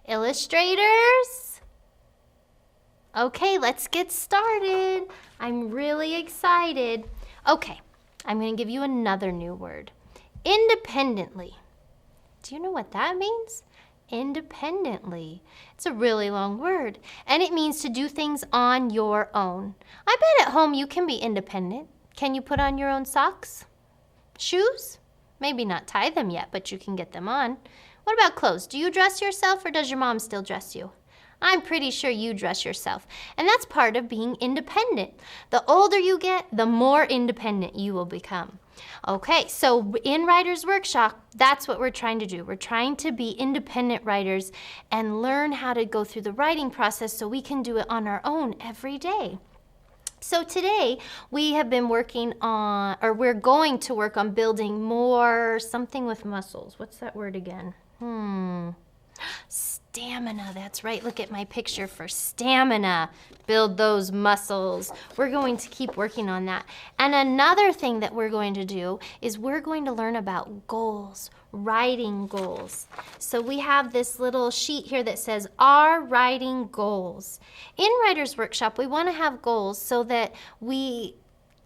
Illustrators? Okay, let's get started. I'm really excited. Okay, I'm going to give you another new word. Independently. Do you know what that means? Independently. It's a really long word, and it means to do things on your own. I bet at home you can be independent. Can you put on your own socks? Shoes? Maybe not tie them yet, but you can get them on. What about clothes? Do you dress yourself or does your mom still dress you? I'm pretty sure you dress yourself. And that's part of being independent. The older you get, the more independent you will become. Okay, so in Writer's Workshop, that's what we're trying to do. We're trying to be independent writers and learn how to go through the writing process so we can do it on our own every day. So today we have been working on, or we're going to work on building more something with muscles. What's that word again? Stamina, that's right. Look at my picture for stamina. Build those muscles. We're going to keep working on that. And another thing that we're going to do is we're going to learn about goals, writing goals. So we have this little sheet here that says our writing goals. In Writer's Workshop, we want to have goals so that we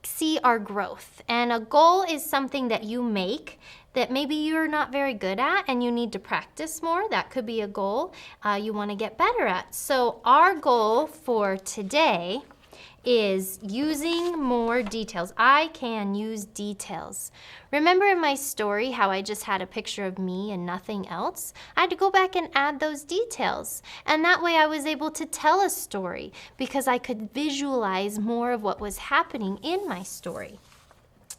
see our growth. And a goal is something that you make that maybe you're not very good at and you need to practice more. That could be a goal you want to get better at. So our goal for today is using more details. I can use details. Remember in my story how I just had a picture of me and nothing else? I had to go back and add those details. And that way I was able to tell a story because I could visualize more of what was happening in my story.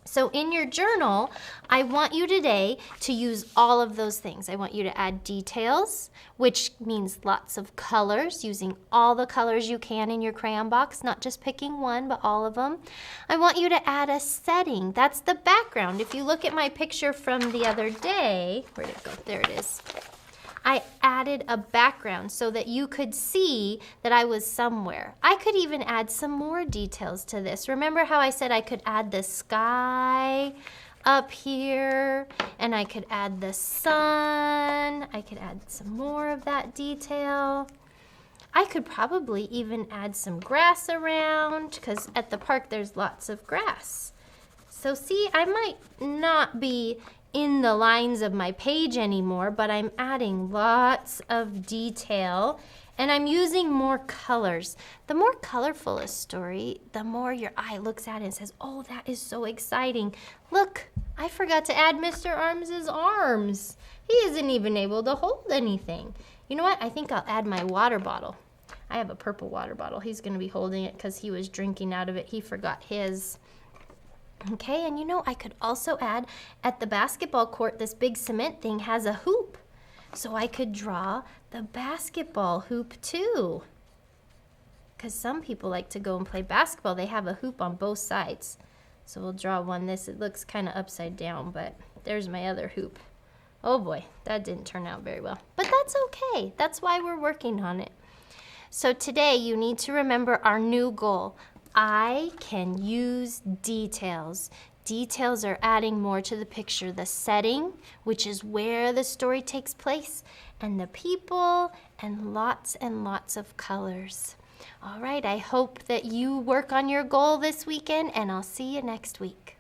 So in your journal, I want you today to use all of those things. I want you to add details, which means lots of colors, using all the colors you can in your crayon box, not just picking one, but all of them. I want you to add a setting. That's the background. If you look at my picture from the other day, where'd it go? There it is. I added a background so that you could see that I was somewhere. I could even add some more details to this. Remember how I said I could add the sky up here, and I could add the sun. I could add some more of that detail. I could probably even add some grass around, because at the park there's lots of grass. So see, I might not be in the lines of my page anymore, but I'm adding lots of detail and I'm using more colors. The more colorful a story, the more your eye looks at it and says, oh, that is so exciting. Look, I forgot to add Mr. Arms' arms. He isn't even able to hold anything. You know what? I think I'll add my water bottle. I have a purple water bottle. He's going to be holding it because he was drinking out of it. He forgot his. Okay, and you know, I could also add at the basketball court, this big cement thing has a hoop. So I could draw the basketball hoop too. Because some people like to go and play basketball. They have a hoop on both sides. So we'll draw one this. It looks kind of upside down, but there's my other hoop. Oh boy, that didn't turn out very well. But that's okay. That's why we're working on it. So today you need to remember our new goal. I can use details. Details are adding more to the picture. The setting, which is where the story takes place, and the people, and lots of colors. All right, I hope that you work on your goal this weekend, and I'll see you next week.